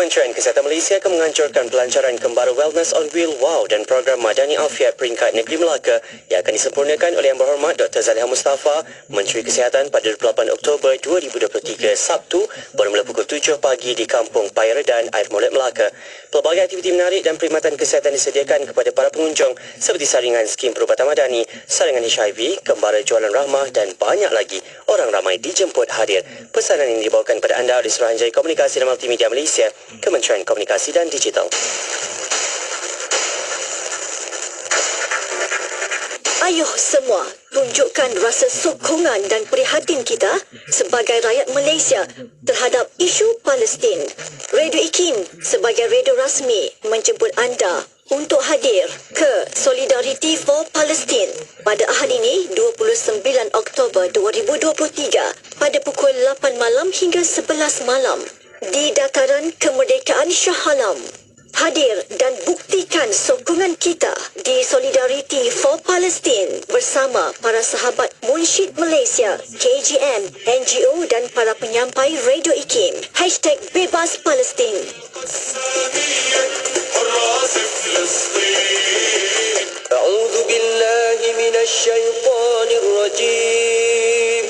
Kementerian Kesihatan Malaysia akan menganjurkan pelancaran Kembara Wellness on Wheel WOW dan program Madani Afiat peringkat negeri Melaka yang akan disempurnakan oleh Yang Berhormat Dr. Zaliha Mustafa, Menteri Kesihatan pada 28 Oktober 2023 Sabtu bermula pukul 7 pagi di Kampung Payaradan, Air Molek, Melaka. Pelbagai aktiviti menarik dan perkhidmatan kesihatan disediakan kepada para pengunjung seperti saringan skim perubatan madani, saringan HIV, Kembara Jualan Rahmah dan banyak lagi. Orang ramai dijemput hadir. Pesanan ini dibawakan kepada anda oleh Suruhanjaya Komunikasi dan Multimedia Malaysia, Kementerian Komunikasi dan Digital. Ayuh semua, tunjukkan rasa sokongan dan prihatin kita sebagai rakyat Malaysia terhadap isu Palestin. Radio IKIM sebagai radio rasmi menjemput anda untuk hadir ke Solidarity for Palestine pada Ahad ini 29 Oktober 2023 pada pukul 8 malam hingga 11 malam di Dataran Kemerdekaan Shah Alam. Hadir dan buktikan sokongan kita di Solidarity for Palestine bersama para sahabat Munsyid Malaysia, KGM, NGO dan para penyampai Radio IKIM. #Bebas Palestin. أعوذ بالله من الشيطان الرجيم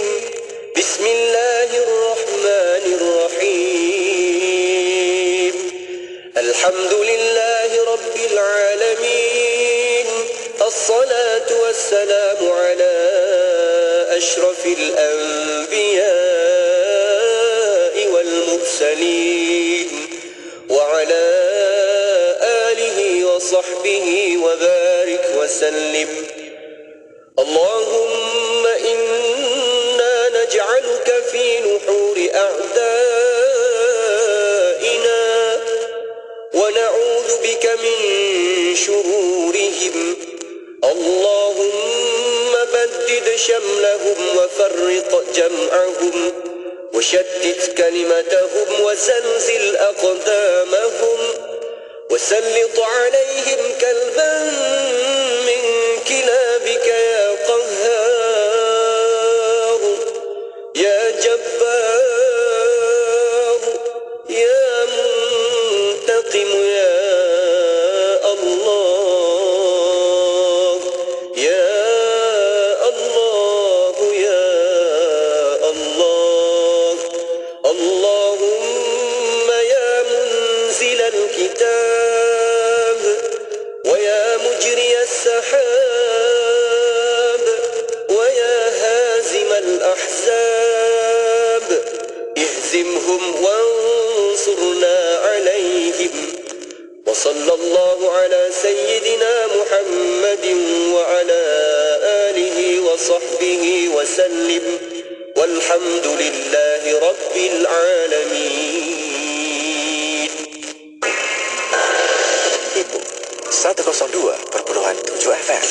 بسم الله الرحمن الرحيم الحمد لله رب العالمين الصلاة والسلام على أشرف الأنبياء والمرسلين وعلى آله وصحبه وبارك وسلم اللهم إنا نجعلك في نحور أعدائنا ونعوذ بك من شرورهم اللهم بدد شملهم وفرق جمعهم وشتت كلمتهم وزلزل أقدامهم وسلط عليهم كلبا من كلابك يا قهار يا جبار يا منتقم يا الله يا الله يا الله اللهم يا منزل الكتاب ويا مجري السحاب ويا هازم الأحزاب اهزمهم وانصرنا عليهم وصلى الله على سيدنا محمد وعلى آله وصحبه وسلم والحمد لله رب العالمين. Itu 102.7 FM.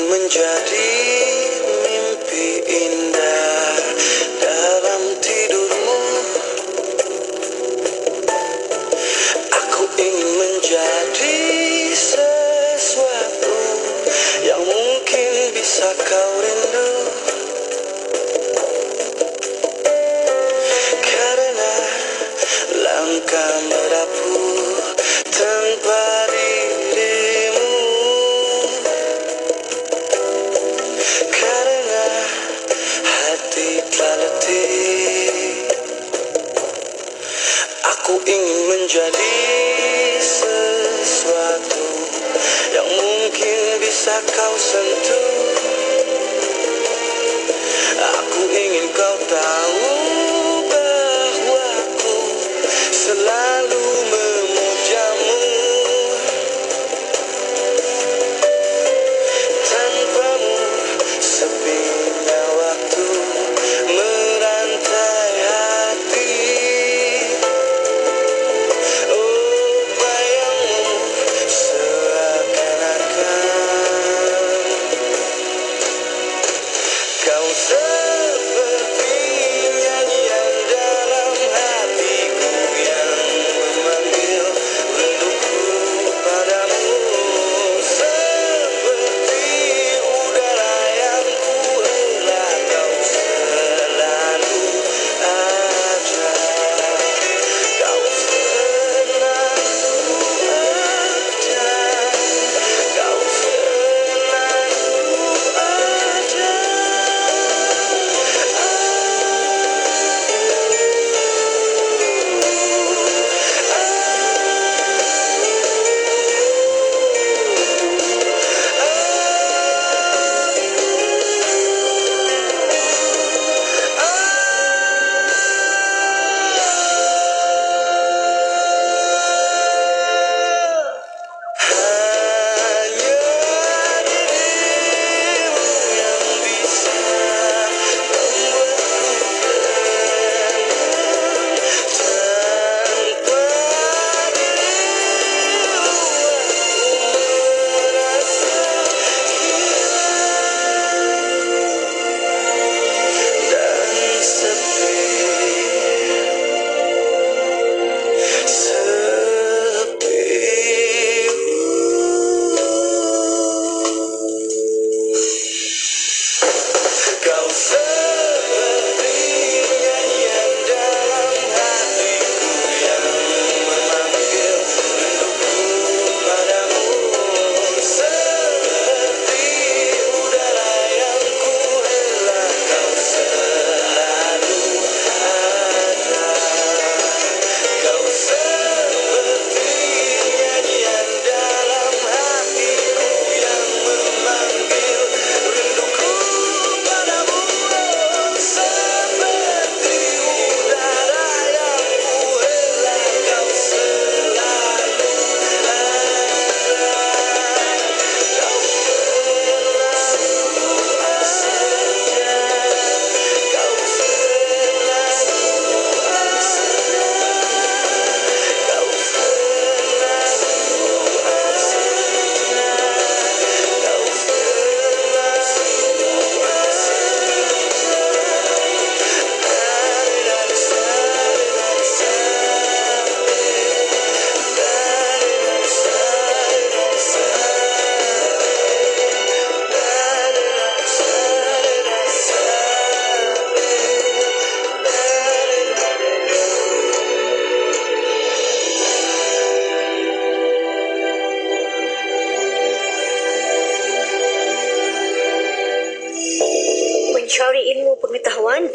Menjadi mimpi indah dalam tidurmu. Aku ingin menjadi sesuatu yang mungkin bisa kau rindu. Karena langkah merapuh tanpa dirimu. Karena hati telah letih, aku ingin menjadi sesuatu yang mungkin bisa kau sentuh. Aku ingin kau tahu bahwa aku selalu memujamu. Tanpamu sepinya waktu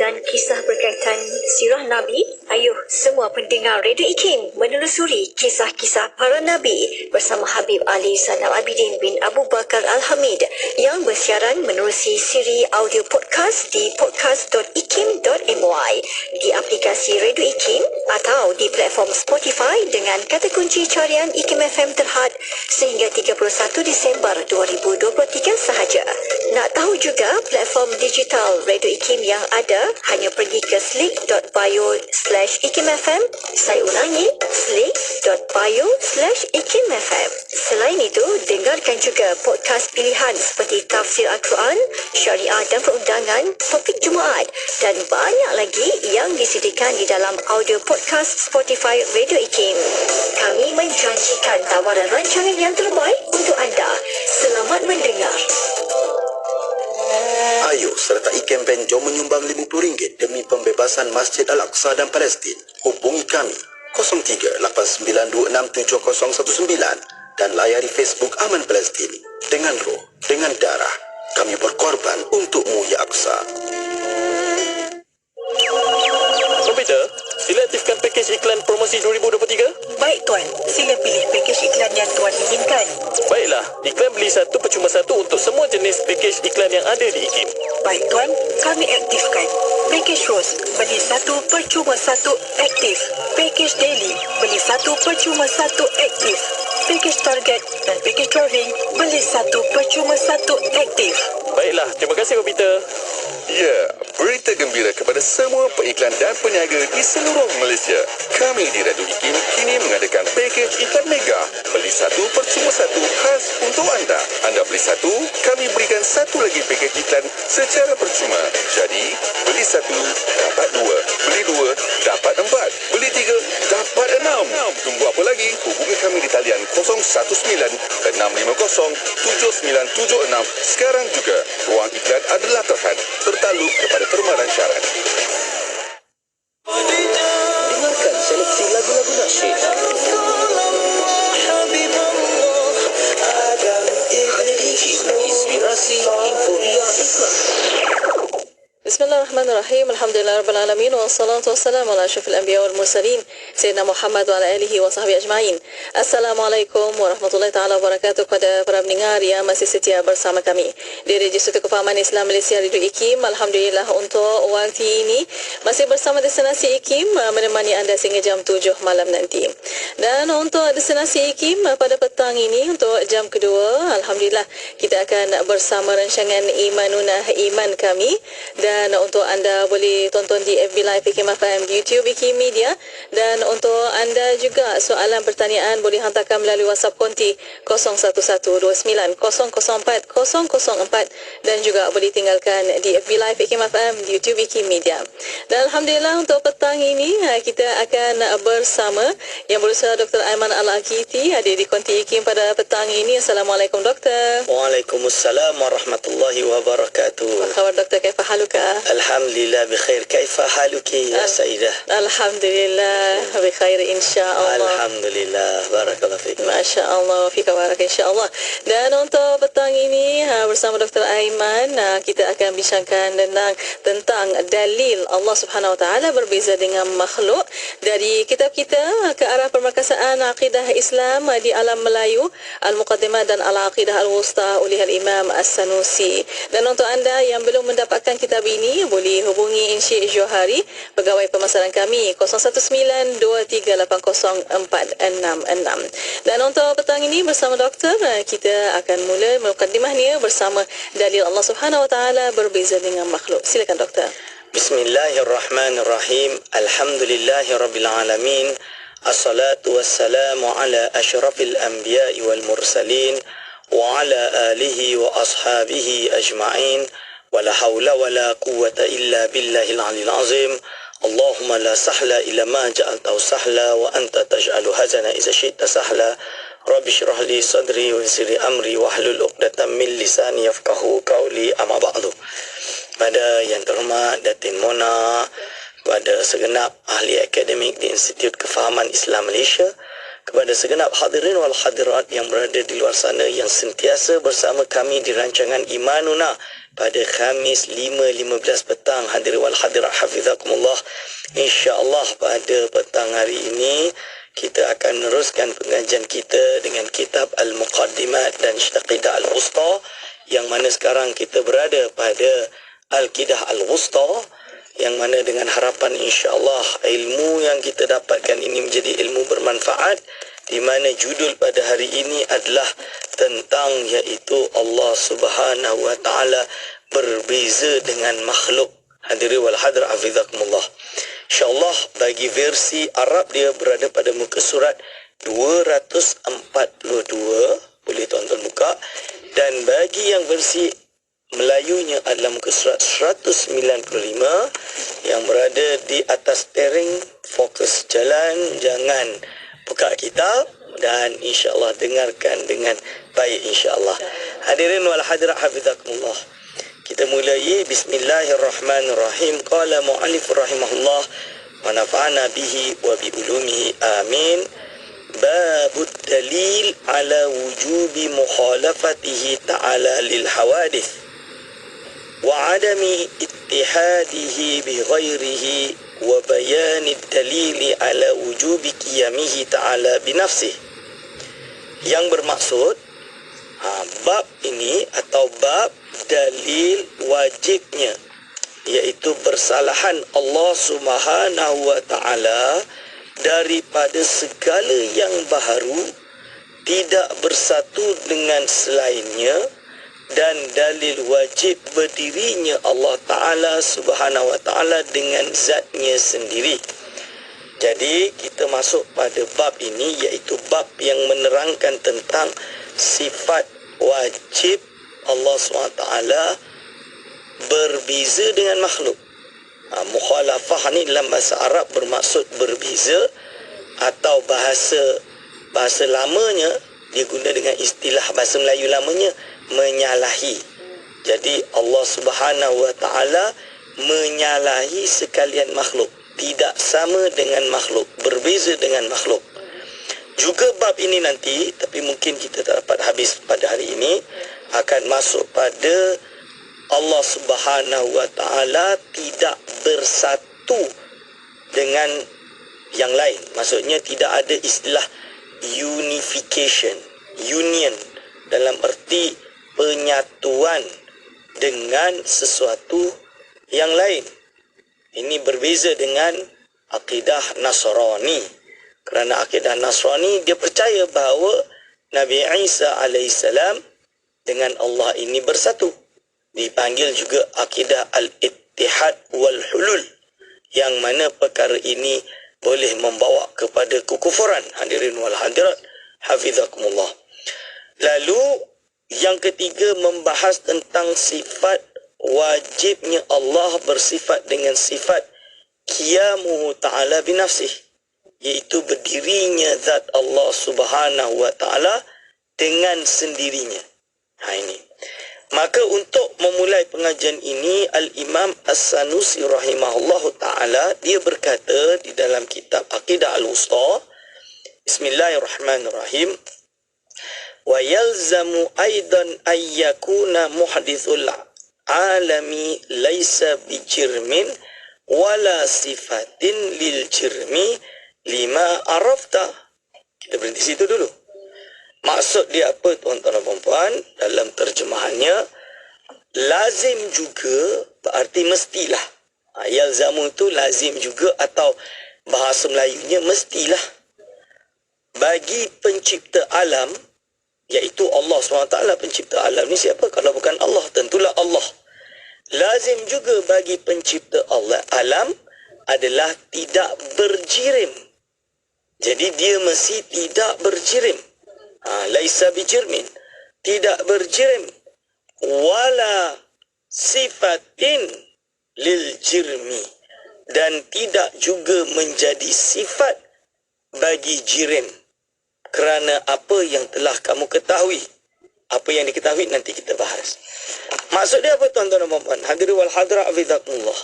dan kisah berkaitan sirah Nabi. Ayuh semua pendengar Radio IKIM menelusuri kisah-kisah para Nabi bersama Habib Ali Zainal Abidin bin Abu Bakar Al-Hamid yang bersiaran menerusi siri audio podcast di podcast.ikim.my, di aplikasi Radio IKIM atau di platform Spotify dengan kata kunci carian IKIM FM Terhad sehingga 31 Disember 2023 sahaja. Nak tahu juga platform digital Radio IKIM yang ada, hanya pergi ke slick.bio/IKIMFM. Saya ulangi, slick.bio/IKIMFM. Selain itu, dengarkan juga podcast pilihan seperti Tafsir Al-Quran, Syariah dan Perundangan, Topik Jumaat dan banyak lagi yang disediakan di dalam audio podcast Spotify Radio IKIM. Kami menjanjikan tawaran rancangan yang terbaik untuk anda. Selamat mendengar. Ayo sertai kempen Jom menyumbang RM50 demi pembebasan Masjid Al-Aqsa dan Palestin. Hubungi kami 0389267019 dan layari Facebook Aman Palestin. Dengan roh, dengan darah, kami berkorban untukmu ya Aqsa. Komputer, sila aktifkan pakej iklan promosi 2023. Baik Tuan, sila pilih pakej iklan yang Tuan inginkan. Baiklah, iklan beli satu percuma satu untuk semua jenis pakej iklan yang ada di IKIM. Baik Tuan, kami aktifkan. Pakej Rose, beli satu percuma satu aktif. Pakej Daily, beli satu percuma satu aktif. Pakej Target dan pakej Drawing, beli satu percuma satu aktif. Baiklah, terima kasih komputer. Ya, berita gembira kepada semua pengiklan dan peniaga di seluruh Malaysia. Kami di Radio IKIM kini mengadakan pakej iklan mega. Beli satu percuma satu khas untuk anda. Anda beli satu, kami berikan satu lagi pakej iklan secara percuma. Jadi, beli satu, dapat dua. Beli dua, dapat empat. Beli tiga, dapat enam. Tunggu apa lagi? Hubungi kami di talian 019-650-7976 sekarang juga. Ruang iklan adalah terhad, bertakluk kepada permaran syarat. Dengarkan seleksi lagu-lagu nasyid. Hanya di IKIM, inspirasi, euforia, Islam. Bismillahirrahmanirrahim. Alhamdulillahirrahmanirrahim. Wassalatu wassalamu ala asyrafil anbiya wal mursalin Sayyidina Muhammad wa ala alihi wa sahbihi ajma'in. Assalamualaikum warahmatullahi ta'ala wabarakatuh kepada para pendengar yang masih setia bersama kami di Register Kefahaman Islam Malaysia Radio IKIM. Alhamdulillah untuk waktu ini masih bersama destinasi IKIM menemani anda sehingga jam 7 malam nanti. Dan untuk destinasi IKIM pada petang ini untuk jam kedua, Alhamdulillah kita akan bersama rancangan Imanunah Iman kami. Dan untuk anda boleh tonton di FB Live IKIM FM, di YouTube IKIM Media. Dan untuk anda juga soalan pertanyaan boleh hantarkan melalui WhatsApp konti 0112900404 dan juga boleh tinggalkan di FB Live IKIM FM, di YouTube IKIM Media. Dan Alhamdulillah untuk petang ini kita akan bersama yang berusaha Dr. Aiman Al-Aqiti hadir di konti IKIM pada petang ini. Assalamualaikum Doktor. Waalaikumsalam warahmatullahi wabarakatuh. Apa khabar Doktor? Kaifa haluka? Alhamdulillah bikhair. Kaifa haluki ya Sayyidah? Alhamdulillah bikhair insya-Allah. Alhamdulillah, barakallahu fiik. Masya-Allah, fika barak insya-Allah. Dan untuk petang ini bersama Dr. Aiman kita akan bincangkan tentang dalil Allah Subhanahu Wa Taala berbeza dengan makhluk dari kitab kita ke arah permarkasaan akidah Islam di alam Melayu, Al-Muqaddimah dan Al-Aqidah Al-Wusta oleh Al-Imam As-Sanusi. Dan untuk anda yang belum mendapatkan kitab ini boleh hubungi Encik Johari, pegawai pemasaran kami 0192380466. Dan untuk petang ini bersama doktor kita akan mula mukadimahnya bersama dalil Allah Subhanahu Wa Taala berbeza dengan makhluk. Silakan doktor. Bismillahirrahmanirrahim. Alhamdulillahirabbil alamin. Assalatu wassalamu ala asyrafil anbiya'i wal mursalin wa ala alihi wa ashabihi ajma'in. ولا حول ولا قوة إلا بالله العلي العظيم اللهم لا سهل إلا ما جعلته سهلا وأنت تجعل الحزن إذا شئت سهلا رب اشرح لي صدري ويسر لي أمري واحلل عقدة من لساني يفقهوا قولي أما بعد. Pada yang terhormat Datin Mona, pada segenap ahli akademik di Institut Kefahaman Islam Malaysia, kepada segenap hadirin wal hadirat yang berada di luar sana yang sentiasa bersama kami di rancangan Imanuna pada Khamis 5.15 petang. Hadirin wal hadirat hafizakumullah. InsyaAllah pada petang hari ini kita akan meneruskan pengajian kita dengan kitab Al-Muqaddimat dan Syaqidah Al-Wusta, yang mana sekarang kita berada pada Al-Qidah Al-Wusta, yang mana dengan harapan insya-Allah ilmu yang kita dapatkan ini menjadi ilmu bermanfaat, di mana judul pada hari ini adalah tentang iaitu Allah Subhanahu wa taala berbeza dengan makhluk. Hadirin wal hadirat hafizakumullah. Insya-Allah bagi versi Arab dia berada pada muka surat 242, boleh tuan-tuan buka, dan bagi yang versi Melayunya adalah muka surat 195 yang berada di atas steering fokus jalan. Jangan buka kitab dan insya-Allah dengarkan dengan baik insya-Allah. Hadirin wal hadirat hafizakumullah. Kita mulai bismillahirrahmanirrahim. Qala mu'allif rahimahullah wa nafa'ana bihi wa bi ulumihi amin. Babud dalil ala wujubi mukhalafatihi ta'ala lil hawadith وعدم اتحاده بغيره وبيان الدليل على وجوب قيامه تعالى بنفسه. Yang bermaksud bab ini atau bab dalil wajibnya, iaitu bersalahan Allah Subhanahu wa taala daripada segala yang baharu, tidak bersatu dengan selainnya, dan dalil wajib berdirinya Allah Ta'ala Subhanahu Wa Ta'ala dengan zatnya sendiri. Jadi kita masuk pada bab ini, iaitu bab yang menerangkan tentang sifat wajib Allah SWT berbeza dengan makhluk. Mukhalafah ni dalam bahasa Arab bermaksud berbeza, atau bahasa lamanya dia guna dengan istilah bahasa Melayu lamanya menyalahi. Jadi Allah Subhanahu wa taala menyalahi sekalian makhluk, tidak sama dengan makhluk, berbeza dengan makhluk. Juga bab ini nanti, tapi mungkin kita tak dapat habis pada hari ini, akan masuk pada Allah Subhanahu wa taala tidak bersatu dengan yang lain. Maksudnya tidak ada istilah unification, union dalam erti penyatuan dengan sesuatu yang lain. Ini berbeza dengan akidah Nasrani. Kerana akidah Nasrani dia percaya bahawa Nabi Isa alaihissalam dengan Allah ini bersatu. Dipanggil juga akidah Al-Ittihad wal-Hulul, yang mana perkara ini boleh membawa kepada kekufuran. Hadirin wal hadirat hafizakumullah. Lalu yang ketiga membahas tentang sifat wajibnya Allah bersifat dengan sifat qiyamuhu ta'ala binafsih, iaitu berdirinya zat Allah Subhanahu wa ta'ala dengan sendirinya. Ini. Maka untuk memulai pengajian ini, Al-Imam As-Sanusi rahimahullahu ta'ala, dia berkata di dalam kitab Aqidah Al-Wusta, Bismillahirrahmanirrahim, wa yalzamu aidan ayyakuna muhdithul alami laisa bijirmin wala sifatin lil jirmi lima arafta. Kita berhenti situ dulu. Maksud dia apa tuan-tuan dan puan-puan? Dalam terjemahannya, lazim juga berarti mestilah. Yalzamu itu lazim juga, atau bahasa Melayunya mestilah. Bagi pencipta alam, iaitu Allah SWT pencipta alam ni, siapa kalau bukan Allah? Tentulah Allah. Lazim juga bagi pencipta Allah alam adalah tidak berjirim. Jadi dia mesti tidak berjirim. Laisa bijirmin, tidak berjirim. Wala sifatin lil jirmi, dan tidak juga menjadi sifat bagi jirim. Kerana apa yang telah kamu ketahui, apa yang diketahui nanti kita bahas. Maksud dia apa tuan-tuan dan puan-puan? Hadirin wal hadirat hafizakumullah.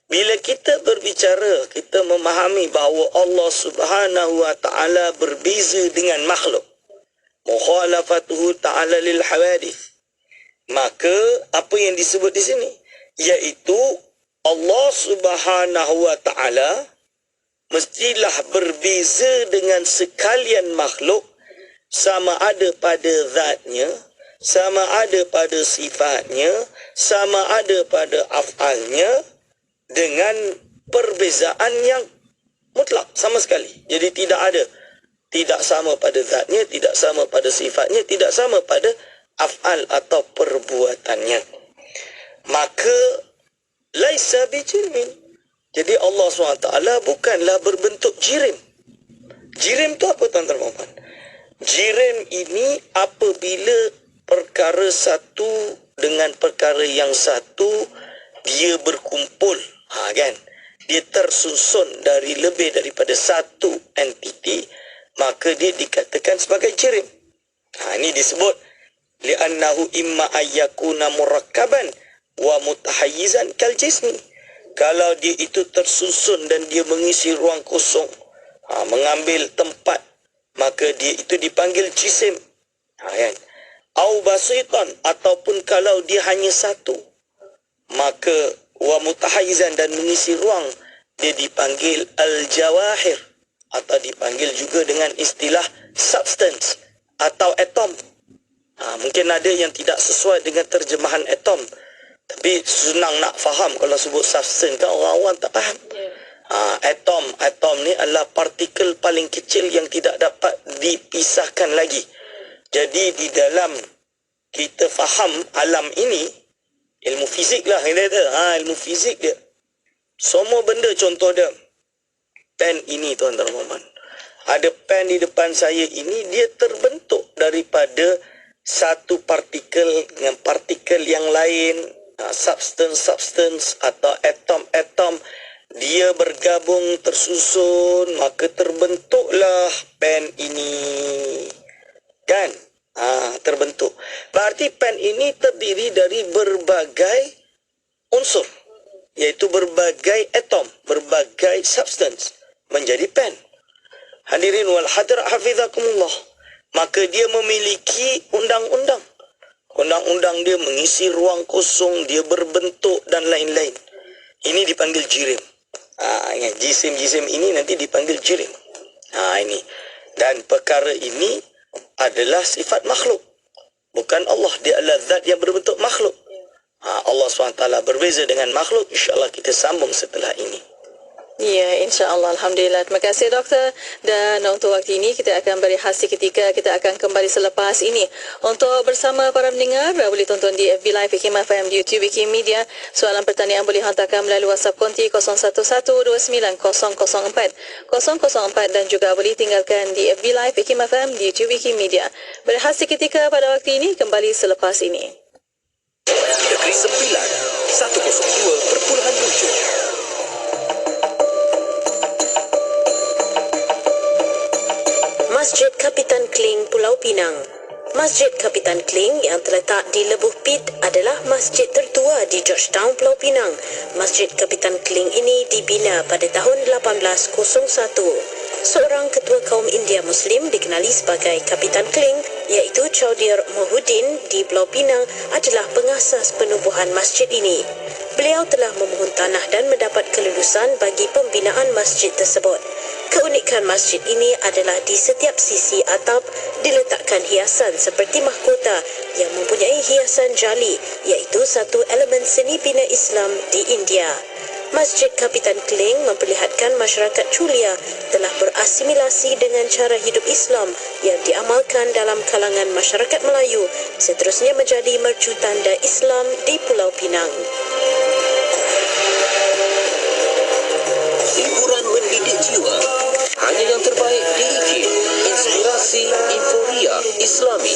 Bila kita berbicara, kita memahami bahawa Allah Subhanahu wa taala berbeza dengan makhluk. Mukhalafatuhu ta'ala lil hawadith. Maka apa yang disebut di sini iaitu Allah Subhanahu wa taala mestilah berbeza dengan sekalian makhluk, sama ada pada zatnya, sama ada pada sifatnya, sama ada pada af'alnya, dengan perbezaan yang mutlak sama sekali. Jadi tidak sama pada zatnya, tidak sama pada sifatnya, tidak sama pada af'al atau perbuatannya. Maka laisa bijirmin. Jadi Allah SWT bukanlah berbentuk jirim. Jirim tu apa tuan-tuan dan puan? Jirim ini apabila perkara satu dengan perkara yang satu dia berkumpul, kan? Dia tersusun dari lebih daripada satu entiti, maka dia dikatakan sebagai jirim. Ini disebut li'annahu imma ayyakuna murakkaban wa mutahayyizan kal jismi. Kalau dia itu tersusun dan dia mengisi ruang kosong, mengambil tempat, maka dia itu dipanggil jisim. Kan? Au basitan, ataupun kalau dia hanya satu, maka wa mutahayyizan dan mengisi ruang, dia dipanggil al-jawahir, atau dipanggil juga dengan istilah substance atau atom. Mungkin ada yang tidak sesuai dengan terjemahan atom, tapi senang nak faham kalau sebut substance, kan orang awam tak faham. Atom ni adalah partikel paling kecil yang tidak dapat dipisahkan lagi. Jadi di dalam kita faham alam ini, ilmu fizik lah kita kata. Ilmu fizik dia, semua benda, contoh dia pen ini tuan-tuan Muhammad. Ada pen di depan saya ini, dia terbentuk daripada satu partikel dengan partikel yang lain, substance atau atom, dia bergabung tersusun, maka terbentuklah pen ini, kan? Terbentuk. Berarti pen ini terdiri dari berbagai unsur, iaitu berbagai atom, berbagai substance menjadi pen. Hadirin wal hadirat hafizakumullah. Maka dia memiliki undang-undang. Undang-undang dia mengisi ruang kosong, dia berbentuk dan lain-lain. Ini dipanggil jirim. Jisim-jisim ini nanti dipanggil jirim. Ini. Dan perkara ini adalah sifat makhluk. Bukan Allah. Dia adalah zat yang berbentuk makhluk. Allah SWT berbeza dengan makhluk. InsyaAllah kita sambung setelah ini. Ya, insya-Allah. Alhamdulillah. Terima kasih doktor. Dan untuk waktu ini kita akan berehat seketika. Kita akan kembali selepas ini. Untuk bersama para pendengar, boleh tonton di FB Live IKIM FM, di YouTube IKIM Media. Soalan pertanyaan boleh hantarkan melalui WhatsApp konti 01129004 dan juga boleh tinggalkan di FB Live IKIM FM, di YouTube IKIM Media. Berehat seketika pada waktu ini, kembali selepas ini. Negeri Sembilan 102.7. Masjid Kapitan Kling, Pulau Pinang. Masjid Kapitan Kling yang terletak di Lebuh Pit adalah masjid tertua di Georgetown, Pulau Pinang. Masjid Kapitan Kling ini dibina pada tahun 1801. Seorang ketua kaum India Muslim dikenali sebagai Kapitan Kling, iaitu Chowdhury Mohuddin di Pulau Pinang, adalah pengasas penubuhan masjid ini. Beliau telah memohon tanah dan mendapat kelulusan bagi pembinaan masjid tersebut. Keunikan masjid ini adalah di setiap sisi atap diletakkan hiasan seperti mahkota yang mempunyai hiasan jali, iaitu satu elemen seni bina Islam di India. Masjid Kapitan Kling memperlihatkan masyarakat Chulia telah berasimilasi dengan cara hidup Islam yang diamalkan dalam kalangan masyarakat Melayu, seterusnya menjadi mercu tanda Islam di Pulau Pinang. Hiburan mendidik jiwa. Hanya yang terbaik di IKIM. Inspirasi Inforia Islami.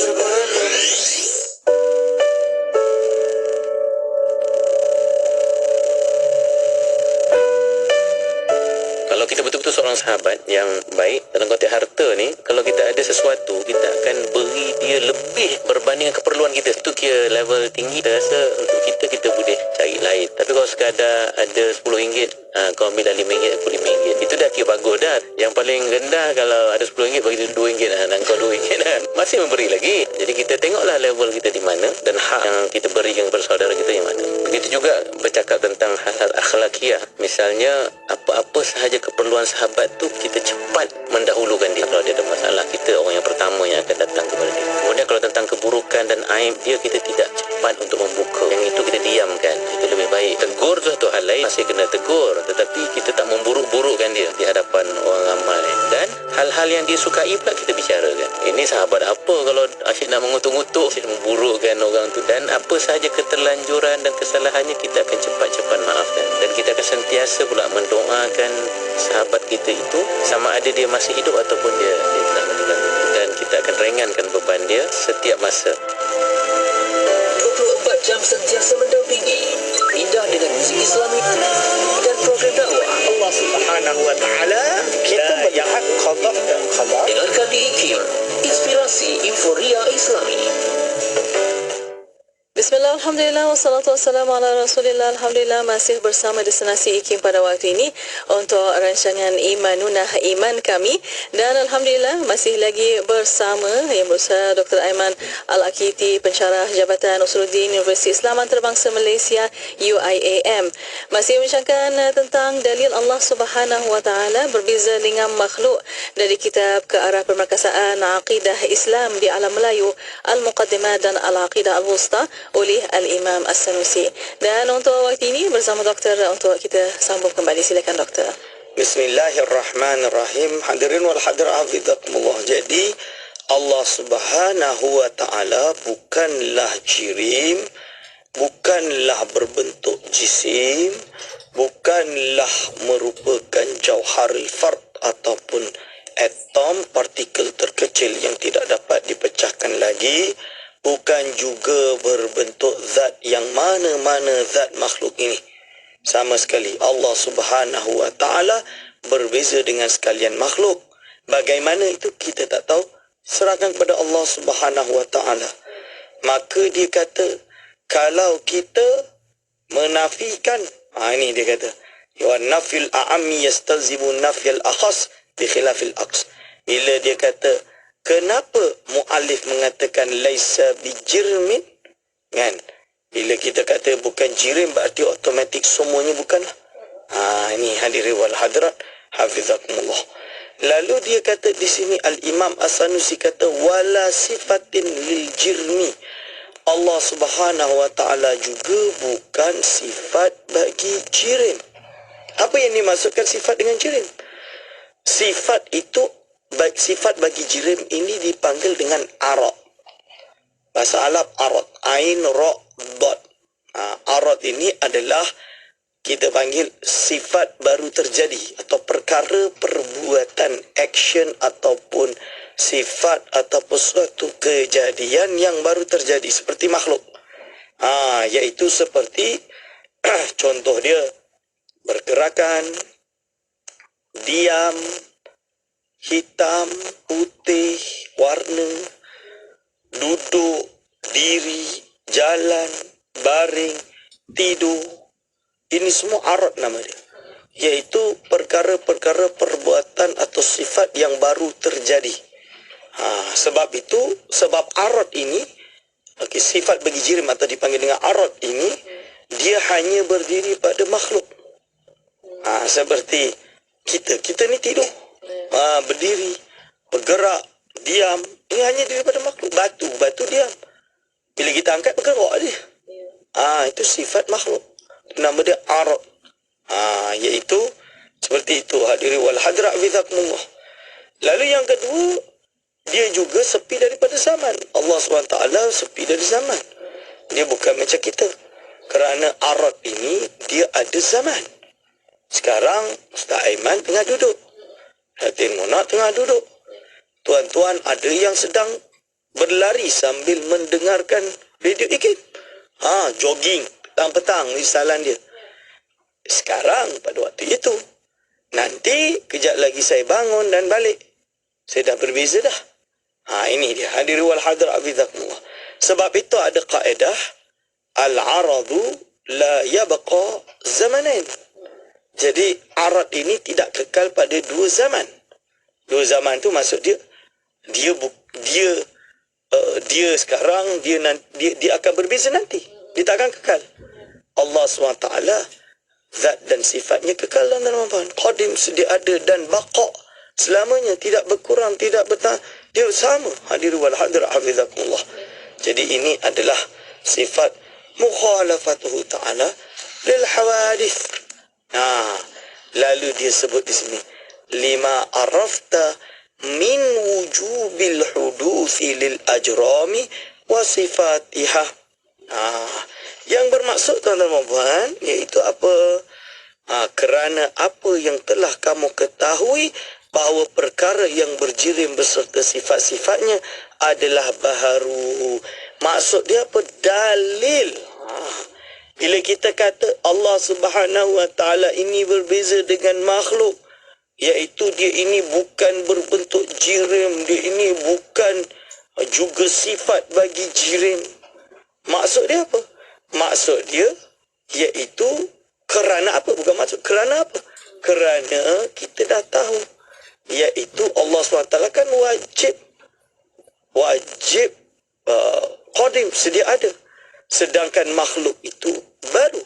Kalau kita betul-betul seorang sahabat yang baik dalam konteks harta ni, kalau kita ada sesuatu, kita akan beri dia lebih berbanding keperluan kita. Itu kira level tinggi. Kita rasa untuk kita boleh cari lain. Tapi kalau sekali sekadar ada RM10, kau ambil dah RM5, aku RM5. Itu dah kira bagus dah. Yang paling rendah kalau ada RM10 bagi RM2 dan kau RM2 dah. Masih memberi lagi. Jadi kita tengoklah level kita di mana dan hak yang kita berikan kepada saudara kita yang mana. Begitu juga bercakap tentang hal-hal akhlakiah. Misalnya apa-apa sahaja keperluan sahabat tu kita cepat mendahulukan dia. Kalau dia ada masalah, kita orang yang pertama yang akan datang kepada dia. Kemudian kalau tentang keburukan dan aib dia, kita tidak cepat untuk membuka. Yang itu kita diamkan. Itu lebih baik. Tegur tu satu hal lain, masih kena tegur, tetapi kita tak memburuk-burukkan dia di hadapan orang ramai. Dan hal-hal yang dia sukai pula kita bicarakan. Ini sahabat apa kalau asyik nak mengutuk-ngutuk, asyik memburukkan orang tu. Dan apa sahaja keterlanjuran dan kesalahannya, kita akan cepat-cepat maafkan. Dan kita akan sentiasa pula mendoakan sahabat kita itu, sama ada dia masih hidup ataupun dia telah meninggal. Dan kita akan ringankan beban dia setiap masa. 24 jam sentiasa mendampingi. Indah dengan muzik Islami dan program dakwah. Allah Subhanahu wa taala kita melihat qada dan qadar. Dengarkan di IKIM, Inspirasi Inforia Islami. Bismillah, Alhamdulillah, wassalatu wassalamu ala Rasulillah. Alhamdulillah, masih bersama destinasi IKIM pada waktu ini untuk rancangan Imanunah, Iman Kami. Dan Alhamdulillah, masih lagi bersama Yang Berusaha Dr. Aiman Al-Akiti, Pensyarah Jabatan Usuluddin Universiti Islam Antarabangsa Malaysia UIAM. Masih membincangkan tentang dalil Allah Subhanahu Wa Taala berbeza dengan makhluk dari kitab ke arah pemerkasaan Aqidah Islam di alam Melayu, Al-Muqaddimah dan Al-Aqidah Al-Wusta oleh Al-Imam As-Sanusi. Dan untuk waktu ini bersama doktor untuk kita sambung kembali. Silakan doktor. Bismillahirrahmanirrahim. Hadirin wal hadirat hafizakumullah. Jadi Allah Subhanahu wa taala bukanlah jirim, bukanlah berbentuk jisim, bukanlah merupakan jauharil fard ataupun atom, partikel terkecil yang tidak dapat dipecahkan lagi. Bukan juga berbentuk zat yang mana-mana zat makhluk ini. Sama sekali Allah Subhanahu wa taala berbeza dengan sekalian makhluk. Bagaimana itu kita tak tahu. Serahkan kepada Allah Subhanahu wa taala. Maka dia kata, kalau kita menafikan, ini dia kata, wa nafil a'ammi yastalzimu nafyal akhas bi khilafil aqs. Bila dia kata, kenapa muallif mengatakan laisa bijirmin? Kan? Bila kita kata bukan jirim, berarti automatik semuanya bukanlah. Ini hadirin wal hadirat hafizakumullah. Lalu dia kata di sini Al-Imam As-Sanusi kata wala sifatin lil jirmi. Allah Subhanahu wa taala juga bukan sifat bagi jirim. Apa yang dimaksudkan sifat dengan jirim? Sifat itu, sifat bagi jirim ini dipanggil dengan arad. Bahasa Arab arad, ain ra dad. Arad ini adalah kita panggil sifat baru terjadi atau perkara, perbuatan, action ataupun sifat ataupun suatu kejadian yang baru terjadi seperti makhluk. Iaitu seperti contoh dia bergerakan, diam, hitam, putih, warna, duduk, diri, jalan, baring, tidur. Ini semua arad nama dia. Iaitu perkara-perkara perbuatan atau sifat yang baru terjadi. Sebab itu, sebab arad ini, sifat bagi jirim atau dipanggil dengan arad ini, dia hanya berdiri pada makhluk. Seperti kita ni tidur. Berdiri, bergerak, diam. Ini hanya daripada makhluk. Batu diam. Bila kita angkat, bergerak dia. Itu sifat makhluk. Nama dia arad. Iaitu seperti itu. Hadirin wal hadirat hafizakumullah. Lalu yang kedua, dia juga sepi daripada zaman. Allah SWT sepi dari zaman. Dia bukan macam kita. Kerana arad ini, dia ada zaman. Sekarang, Ustaz Aiman tengah duduk. Hatin Mona tengah duduk. Tuan-tuan ada yang sedang berlari sambil mendengarkan radio IKIM. Jogging petang-petang di salan dia. Sekarang pada waktu itu. Nanti kejap lagi saya bangun dan balik. Saya dah berbeza dah. Ini dia. Hadirin wal hadirat hafizakumullah. Sebab itu ada kaedah al-aradu la yabqa zamanan. Jadi arad ini tidak kekal pada dua zaman. Dua zaman tu maksud dia sekarang, dia akan berbeza nanti. Dia tak akan kekal. Allah SWT zat dan sifatnya kekal dan termampun. Qadim, sedia ada, dan baqa selamanya, tidak berkurang, tidak bertahan. Dia sama. Hadir wal hadir hafizakumullah. Jadi ini adalah sifat mukhalafatuhu ta'ala lil hawadith. Lalu dia sebut di sini, lima arafta min wujubil huduthi lil ajrami wa sifatiha. Yang bermaksud tuan-tuan dan puan, iaitu apa? Kerana apa yang telah kamu ketahui bahawa perkara yang berjirim beserta sifat-sifatnya adalah baharu. Maksud dia apa? Dalil. Bila kita kata Allah Subhanahu Wa Taala ini berbeza dengan makhluk, iaitu dia ini bukan berbentuk jirim, dia ini bukan juga sifat bagi jirim. Maksud dia apa? Maksud dia iaitu kerana apa? Bukan maksud kerana apa? Kerana kita dah tahu, iaitu Allah SWT kan wajib qadim, sedia ada. Sedangkan makhluk itu baru.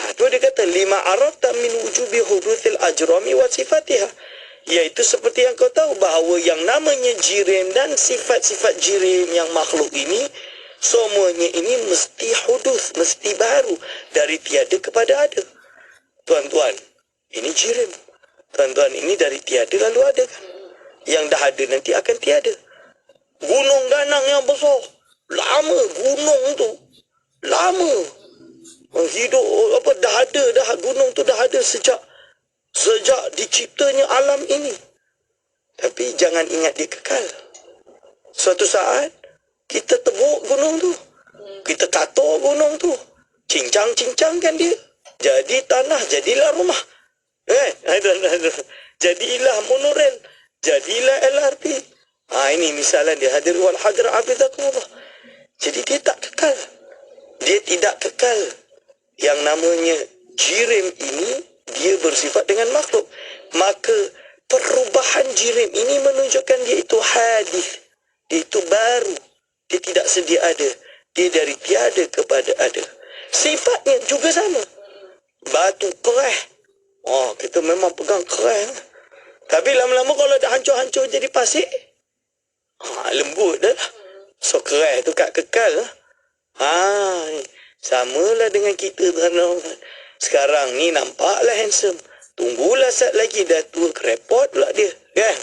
Itu dia kata lima arafta min wujubi huduthil ajrami wa sifatiha. Iaitu seperti yang kau tahu bahawa yang namanya jirim dan sifat-sifat jirim yang makhluk ini, semuanya ini mesti huduth, mesti baru, dari tiada kepada ada. Tuan-tuan, ini jirim. Tuan-tuan, ini dari tiada lalu ada kan? Yang dah ada nanti akan tiada. Gunung ganang yang besar, lama gunung tu. Lama. Hidup dah ada, gunung tu dah ada sejak diciptanya alam ini. Tapi jangan ingat dia kekal. Suatu saat kita tebuk gunung tu, kita kator gunung tu, cincang-cincangkan dia, jadi tanah, jadilah rumah, jadilah monorail, jadilah LRT. Ini misalan dia. Hadir wal hadir abidakumullah. Jadi dia tak kekal, dia tidak kekal. Yang namanya jirim ini dia bersifat dengan makhluk. Maka perubahan jirim ini menunjukkan dia itu hadis, dia itu baru, dia tidak sedia ada, dia dari tiada kepada ada. Sifatnya juga sama. Batu kerah, kita memang pegang kerah, tapi lama-lama kalau dah hancur-hancur jadi pasir, lembut dah lah. So kerah tu kat kekal. Samalah dengan kita tuan-tuan. Sekarang ni nampaklah handsome, tunggulah saat lagi dah tua kerepot pula dia kan.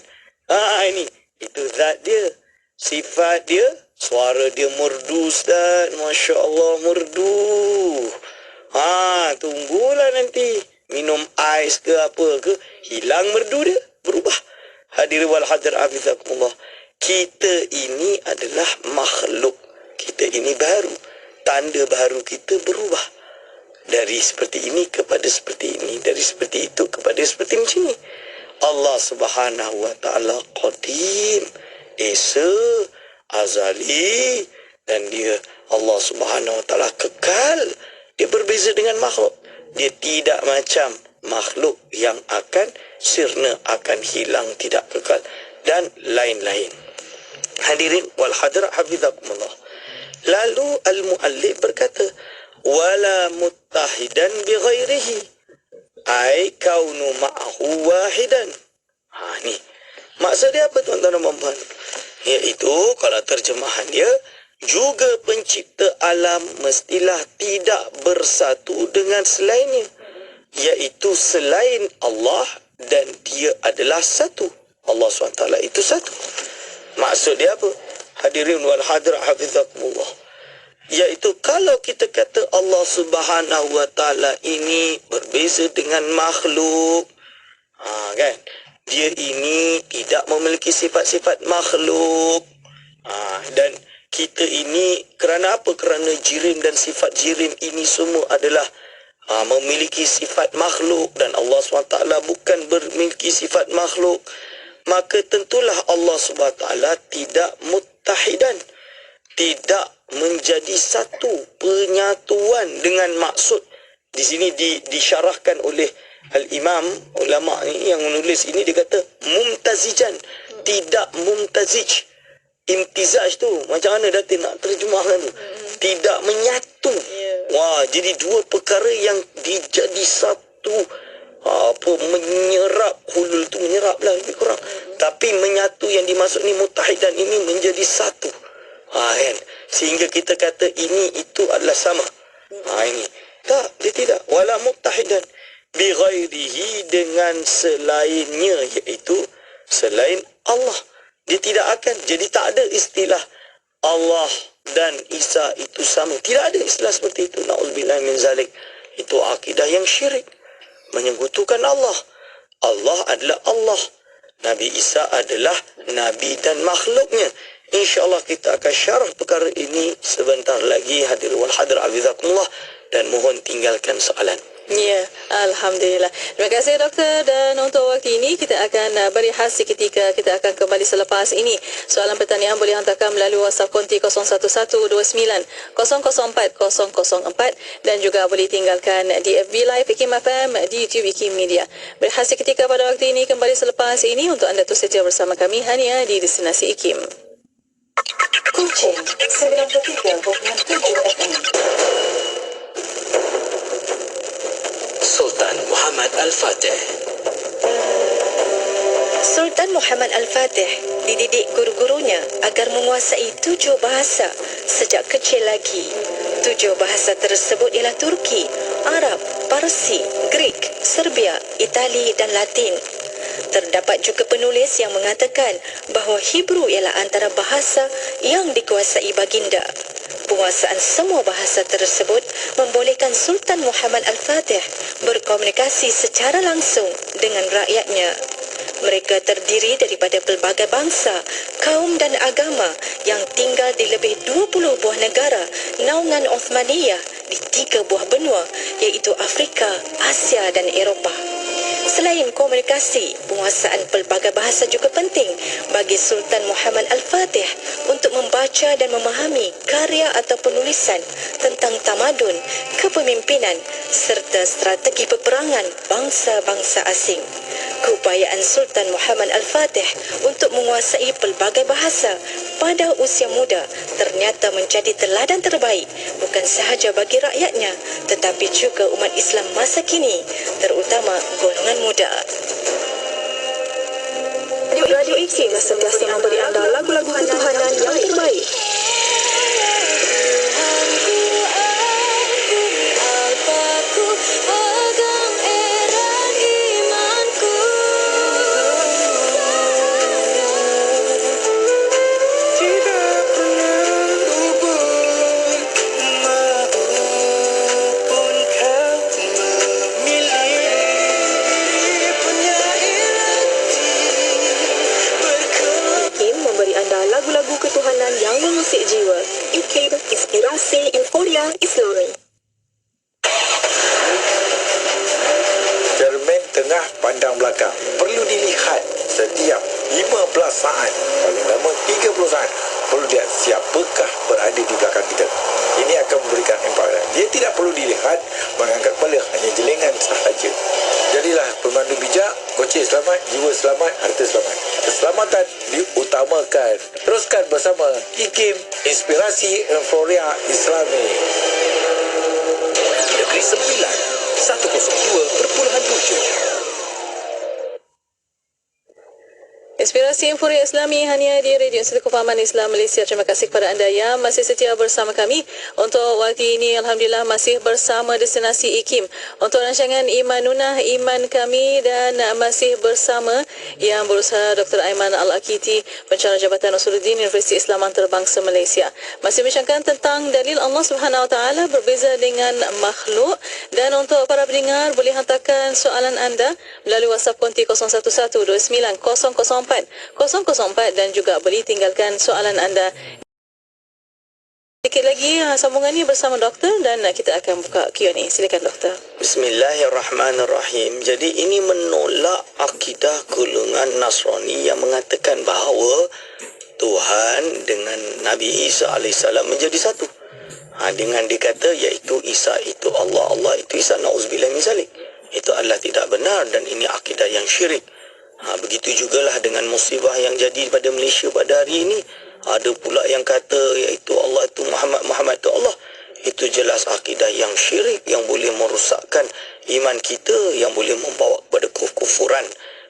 Ini itu zat dia, sifat dia. Suara dia merdu Ustaz, Masya Allah merdu. Tunggulah nanti minum ais ke apa ke, hilang merdu dia, berubah. Hadir wal hadir afizakumullah. Kita ini adalah makhluk, kita ini baru, tanda baru kita berubah. Dari seperti ini kepada seperti ini, dari seperti itu kepada seperti macam ni. Allah Subhanahu Wa Taala Qadim, Esa, Azali, dan dia Allah Subhanahu Wa Taala kekal. Dia berbeza dengan makhluk. Dia tidak macam makhluk yang akan sirna, akan hilang, tidak kekal, dan lain-lain. Hadirin wal hadirat hafizakumullah. Lalu al-muallif berkata, wala muttahidan bi ghairihi, ai kaunu ma'ahu wahidan. Ni maksud dia apa tuan-tuan dan puan-puan? Iaitu kalau terjemahan dia, juga pencipta alam mestilah tidak bersatu dengan selainnya, iaitu selain Allah, dan dia adalah satu. Allah SWT itu satu. Maksud dia apa? Hadirin wal hadirat hafizakumullah. Iaitu kalau kita kata Allah Subhanahu Wa Taala ini berbeza dengan makhluk, kan? Dia ini tidak memiliki sifat-sifat makhluk. Dan kita ini kerana apa? Kerana jirim dan sifat jirim ini semua adalah memiliki sifat makhluk, dan Allah SWT bukan memiliki sifat makhluk. Maka tentulah Allah SWT tidak muttahidan, tidak menjadi satu, penyatuan dengan maksud. Di sini disyarahkan oleh al-imam ulama ni yang menulis ini, dia kata mumtazijan, tidak mumtazij. Imtizaj tu macam mana Datin nak terjemahkan tu? Tidak menyatu. Wah, jadi dua perkara yang dijadi satu. Apa menyerap, hulul tu menyerap lah lebih kurang. Tapi menyatu yang dimaksud ni mutahidan, ini menjadi satu. Kan? Sehingga kita kata ini itu adalah sama. Ini. Tak, dia tidak. Wala mutahidan bi ghairihi, dengan selainnya, iaitu selain Allah. Dia tidak akan, jadi tak ada istilah Allah dan Isa itu sama. Tidak ada istilah seperti itu. Na'udzubillah min zalik. Itu akidah yang syirik, menyekutukan Allah. Allah adalah Allah. Nabi Isa adalah Nabi dan makhluknya. InsyaAllah kita akan syarah perkara ini sebentar lagi. Hadir wal hadir afizakumullah, dan mohon tinggalkan soalan. Ya, Alhamdulillah. Terima kasih doktor, dan untuk waktu ini kita akan berehat seketika. Kita akan kembali selepas ini. Soalan pertanyaan boleh hantarkan melalui WhatsApp konti 0112900404 dan juga boleh tinggalkan di FB Live IKIM FM, di YouTube IKIM Media. Berehat seketika pada waktu ini, kembali selepas ini untuk anda terus setia bersama kami hanya di Destinasi IKIM. Kuching 93.7 FM. Sultan Muhammad Al-Fatih. Sultan Muhammad Al-Fatih dididik guru-gurunya agar menguasai 7 bahasa sejak kecil lagi. 7 bahasa tersebut ialah Turki, Arab, Parsi, Greek, Serbia, Itali dan Latin. Terdapat juga penulis yang mengatakan bahawa Hebrew ialah antara bahasa yang dikuasai baginda. Penguasaan semua bahasa tersebut membolehkan Sultan Muhammad Al-Fatih berkomunikasi secara langsung dengan rakyatnya. Mereka terdiri daripada pelbagai bangsa, kaum dan agama yang tinggal di lebih 20 buah negara naungan Uthmaniyah di 3 buah benua, iaitu Afrika, Asia dan Eropah. Selain komunikasi, penguasaan pelbagai bahasa juga penting bagi Sultan Muhammad Al-Fatih untuk membaca dan memahami karya atau penulisan tentang tamadun, kepemimpinan serta strategi peperangan bangsa-bangsa asing. Keupayaan Sultan Muhammad Al-Fatih untuk menguasai pelbagai bahasa pada usia muda ternyata menjadi teladan terbaik bukan sahaja bagi rakyatnya tetapi juga umat Islam masa kini, terutama golongan muda. Radio IKIM sentiasa memberi anda lagu-lagu ketuhanan yang terbaik. Lagu-lagu ketuhanan yang mengusik jiwa. IKIM, inspirasi euforia Islami. Cermin tengah pandang belakang. Perlu dilihat setiap 15 saat, paling lama 30 saat. Perlu lihat siapakah berada di belakang kita. Ini akan memberikan empowerment. Dia tidak perlu dilihat, mengangkat kepala, hanya jelingan sahaja. Jadilah pemandu bijak, kunci selamat, jiwa selamat, harta selamat. Keselamatan diutamakan. Teruskan bersama IKIM, inspirasi euforia Islami. Negeri Sembilan 102.7. Inspirasi Euforia Islami hanya di Radio Institut Kefahaman Islam Malaysia. Terima kasih kepada anda yang masih setia bersama kami. Untuk waktu ini, Alhamdulillah masih bersama Destinasi IKIM. Untuk rancangan Imanunah, Iman Kami, dan masih bersama Yang Berusaha Dr. Aiman Al-Akiti, Pensyarah Jabatan Usuluddin Universiti Islam Antarabangsa Malaysia. Masih bincangkan tentang dalil Allah Subhanahu Wa Taala berbeza dengan makhluk. Dan untuk para pendengar, boleh hantarkan soalan anda melalui WhatsApp konti 01129004 dan juga boleh tinggalkan soalan anda. Sedikit lagi sambungan ini bersama doktor dan kita akan buka Q&A. Silakan doktor. Bismillahirrahmanirrahim. Jadi ini menolak akidah golongan Nasrani yang mengatakan bahawa Tuhan dengan Nabi Isa alaihissalam menjadi satu. Dengan dikata iaitu Isa itu Allah, Allah itu Isa, na'udzubillah min zalik. Itu adalah tidak benar dan ini akidah yang syirik. Begitu jugalah dengan musibah yang jadi pada Malaysia pada hari ini. Ada pula yang kata iaitu Allah itu Muhammad, Muhammad itu Allah. Itu jelas akidah yang syirik yang boleh merosakkan iman kita, yang boleh membawa kepada kekufuran.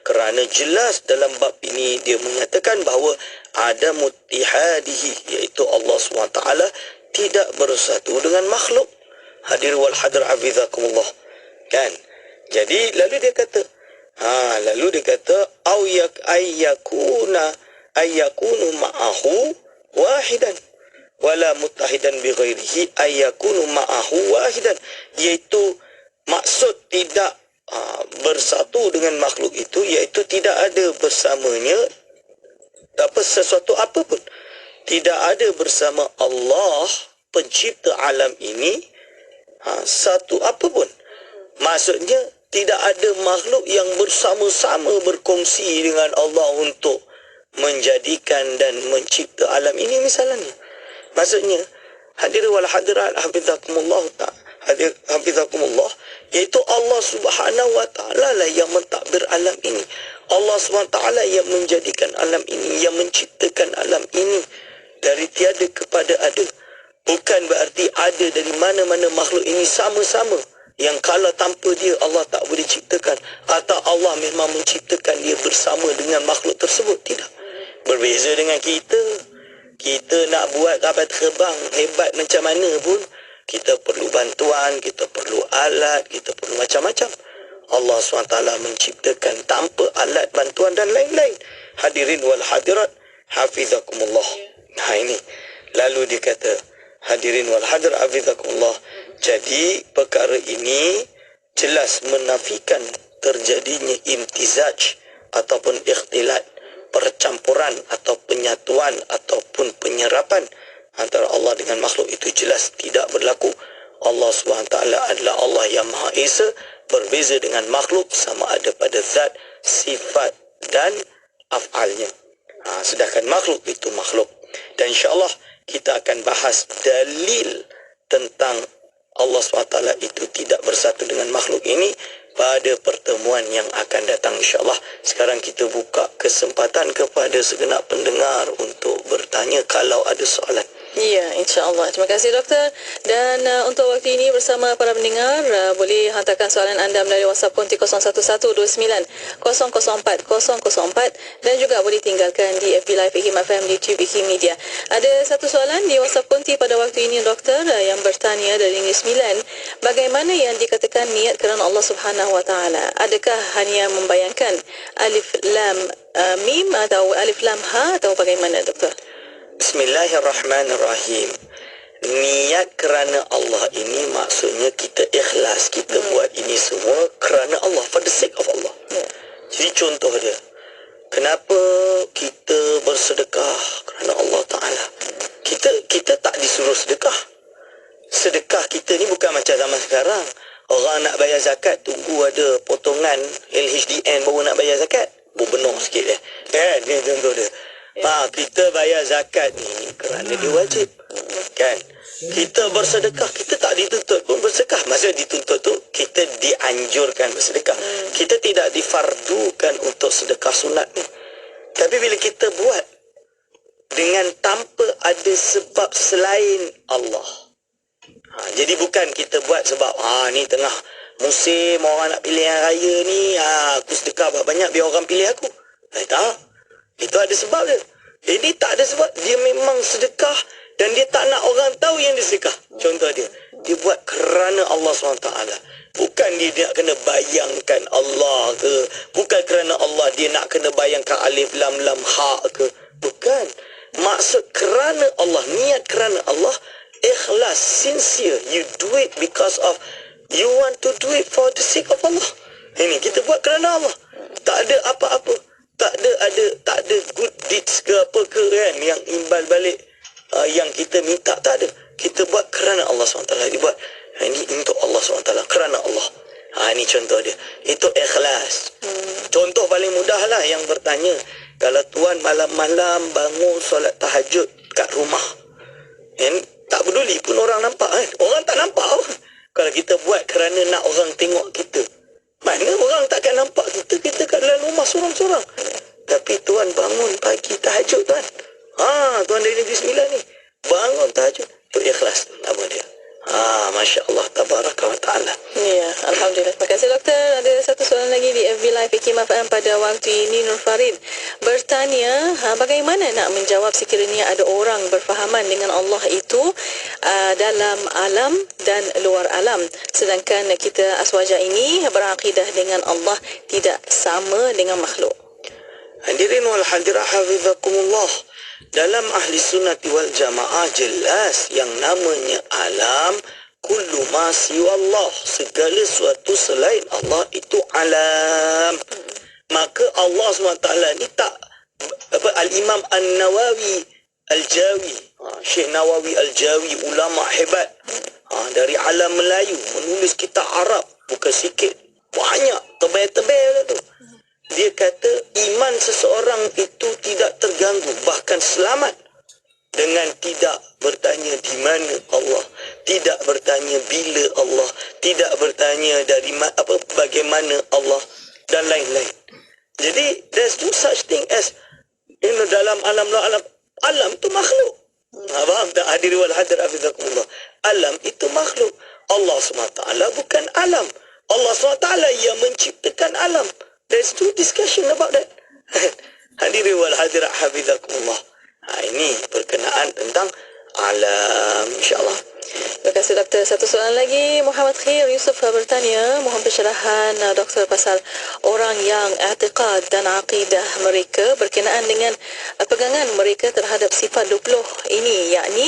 Kerana jelas dalam bab ini dia menyatakan bahawa ada mutihadihi, iaitu Allah SWT tidak bersatu dengan makhluk. Hadir wal hadir hafizakumullah. Kan? Jadi lalu dia kata ayyakunu ma'ahu wahidan wala mutahidan bi ghairihi ayyakunu ma'ahu wahidan, iaitu maksud tidak bersatu dengan makhluk itu iaitu tidak ada bersamanya sesuatu apapun. Tidak ada bersama Allah pencipta alam ini satu apapun. Maksudnya tidak ada makhluk yang bersama-sama berkongsi dengan Allah untuk menjadikan dan mencipta alam ini misalnya. Maksudnya hadir wal hadirat hafizakumullah hafizakumullah, iaitu Allah Subhanahu wa taala lah yang mentadbir alam ini. Allah Subhanahu wa taala yang menjadikan alam ini, yang menciptakan alam ini dari tiada kepada ada. Bukan berarti ada dari mana-mana makhluk ini sama-sama yang kalau tanpa dia Allah tak boleh ciptakan, atau Allah memang menciptakan dia bersama dengan makhluk tersebut. Tidak. Berbeza dengan kita. Kita nak buat kapal terbang hebat macam mana pun, kita perlu bantuan, kita perlu alat, kita perlu macam-macam. Allah SWT menciptakan tanpa alat, bantuan dan lain-lain. Hadirin wal hadirat hafizakumullah. Ini lalu dia kata hadirin wal hadirat hafizakumullah. Jadi perkara ini jelas menafikan terjadinya imtizaj ataupun ikhtilat, percampuran atau penyatuan ataupun penyerapan antara Allah dengan makhluk. Itu jelas tidak berlaku. Allah SWT adalah Allah yang Maha Esa, berbeza dengan makhluk sama ada pada zat, sifat dan af'alnya. Sedangkan makhluk itu makhluk. Dan insyaAllah kita akan bahas dalil tentang Allah SWT itu tidak bersatu dengan makhluk ini pada pertemuan yang akan datang insyaAllah. Sekarang kita buka kesempatan kepada segenap pendengar untuk bertanya kalau ada soalan. Ya, insya-Allah. Terima kasih doktor. Dan untuk waktu ini bersama para pendengar, boleh hantarkan soalan anda melalui WhatsApp konti 01129004 dan juga boleh tinggalkan di FB Live IKIM FM di YouTube IKIM Media. Ada satu soalan di WhatsApp konti pada waktu ini doktor yang bertanya dari Negeri Sembilan, bagaimana yang dikatakan niat kerana Allah Subhanahu Wa Taala? Adakah hanya membayangkan alif lam mim atau alif lam ha atau bagaimana doktor? Bismillahirrahmanirrahim. Niat kerana Allah ini maksudnya kita ikhlas, kita buat ini semua kerana Allah, for the sake of Allah. Jadi contoh dia, kenapa kita bersedekah kerana Allah Ta'ala? Kita tak disuruh sedekah. Sedekah kita ni bukan macam zaman sekarang. Orang nak bayar zakat, tunggu ada potongan LHDN baru nak bayar zakat. Berbenung sikit dia. Kan? Ni contoh dia. Kita bayar zakat ni kerana dia wajib. Kan? Kita bersedekah, kita tak dituntut pun bersedekah. Maksudnya dituntut tu kita dianjurkan bersedekah. Kita tidak difardukan untuk sedekah sunat ni. Tapi bila kita buat dengan tanpa ada sebab selain Allah. Jadi bukan kita buat sebab ni tengah musim orang nak pilihan raya ni, aku sedekah banyak biar orang pilih aku. Tak. Itu ada sebab dia. Ini tak ada sebab. Dia memang sedekah dan dia tak nak orang tahu yang dia sedekah. Contoh dia buat kerana Allah SWT. Bukan dia nak kena bayangkan Allah ke. Bukan kerana Allah dia nak kena bayangkan alif lam lam ha ke. Bukan. Maksud kerana Allah, niat kerana Allah, ikhlas, sincere. You do it because of, you want to do it for the sake of Allah. Ini kita buat kerana Allah. Tak ada apa-apa. Tak ada good deeds ke apa ke kan yang imbal balik yang kita minta, tak ada. Kita buat kerana Allah SWT. Dibuat ini untuk Allah SWT, kerana Allah. Ini contoh dia. Itu ikhlas. Contoh paling mudah lah yang bertanya, Kalau tuan malam-malam bangun solat tahajud kat rumah, tak peduli pun orang nampak kan? Orang tak nampak pun. Kalau kita buat kerana nak orang tengok kita, mana orang takkan nampak kita kat dalam rumah sorang-sorang. Tapi tuan bangun pagi tahajud tuan. Tuan dari Negeri Sembilan ni bangun tahajud tu ikhlas tu nama dia. Masya Allah, tabaraka wa ta'ala. Ya, Alhamdulillah. Terima kasih doktor. Ada satu soalan lagi di FB Live Hikim FM pada waktu ini. Nur Farid bertanya, bagaimana nak menjawab sekiranya ada orang berfahaman dengan Allah itu dalam alam dan luar alam, sedangkan kita aswaja ini berakidah dengan Allah tidak sama dengan makhluk. Hadirin wal hadirat hafizakumullah. Dalam ahli sunnati wal jamaah jelas yang namanya alam, kullu ma siwallah, segala sesuatu selain Allah itu alam. Maka Allah SWT ni tak Al-Imam An-Nawawi Al-Jawi, Syekh Nawawi Al-Jawi, ulama hebat dari alam Melayu, menulis kitab Arab bukan sikit, banyak, tebal-tebal tu. Dia kata iman seseorang itu tidak terganggu, bahkan selamat, dengan tidak bertanya di mana Allah, tidak bertanya bila Allah, tidak bertanya dari bagaimana Allah dan lain-lain. Jadi there's no such thing as dalam alam itu makhluk. Faham tak hadirin wal hadir hafizakumullah? Alam itu makhluk. Allah SWT bukan alam. Allah SWT yang menciptakan alam. There's no discussion about that. Hadirin wal hadirat hafizakumullah. Ini berkenaan tentang alam, insyaAllah. Terima kasih doktor. Satu soalan lagi, Muhammad Khair Yusuf bertanya, mohon pencerahan doktor pasal orang yang i'tiqad dan akidah mereka berkenaan dengan pegangan mereka terhadap sifat 20 ini, yakni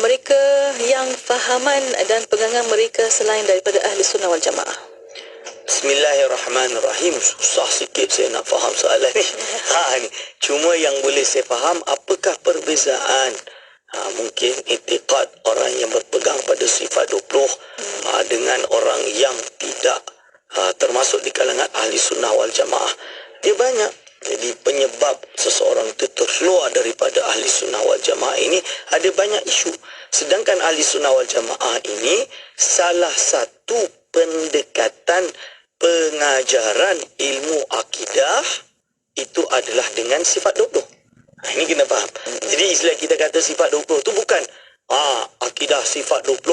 mereka yang fahaman dan pegangan mereka selain daripada ahli sunnah wal jamaah. Bismillahirrahmanirrahim. Susah sikit saya nak faham soalan ni. Ni. Cuma yang boleh saya faham, apakah perbezaan mungkin i'tiqad orang yang berpegang pada sifat 20 dengan orang yang tidak termasuk di kalangan ahli sunnah wal jamaah. Dia banyak. Jadi penyebab seseorang itu terkeluar daripada ahli sunnah wal jamaah ini ada banyak isu. Sedangkan ahli sunnah wal jamaah ini salah satu pendekatan pengajaran ilmu akidah itu adalah dengan sifat 20. Ini kena faham. Jadi istilah kita kata sifat 20 tu bukan akidah sifat 20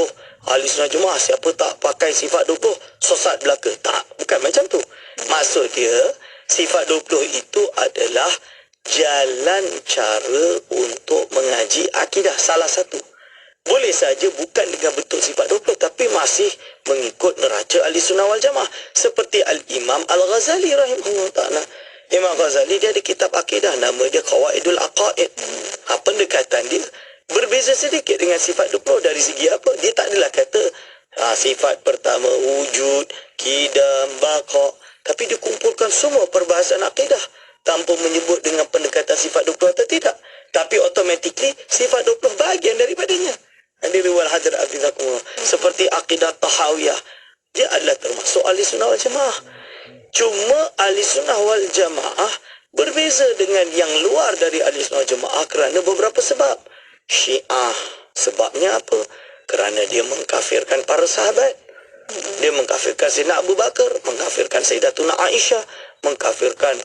ahli sunnah jemaah, siapa tak pakai sifat 20 sesat belaka. Tak, bukan macam tu. Maksud dia sifat 20 itu adalah jalan cara untuk mengaji akidah, salah satu. Boleh saja bukan dengan bentuk sifat 20 tapi masih mengikut neraca ahli sunnah wal jamaah, seperti Al-Imam Al-Ghazali rahimahullah ta'ala. Imam Ghazali dia ada kitab akidah, nama dia Qawaidul Aqaid. Pendekatan dia berbeza sedikit dengan sifat 20. Dari segi apa? Dia tak adalah kata sifat pertama wujud, qidam, baqa, tapi dia kumpulkan semua perbahasan akidah tanpa menyebut dengan pendekatan sifat 20 atau tidak. Tapi automatically sifat 20 bahagian daripadanya. Hadirin wal hadir hafizakumullah. Seperti akidah Tahawiyah, dia adalah termasuk ahli sunnah wal jamaah. Cuma ahli sunnah wal jamaah berbeza dengan yang luar dari ahli sunnah wal jamaah kerana beberapa sebab. Syiah sebabnya apa? Kerana dia mengkafirkan para sahabat. Dia mengkafirkan Sayyidina Abu Bakar, mengkafirkan Sayyidatuna Aisyah, mengkafirkan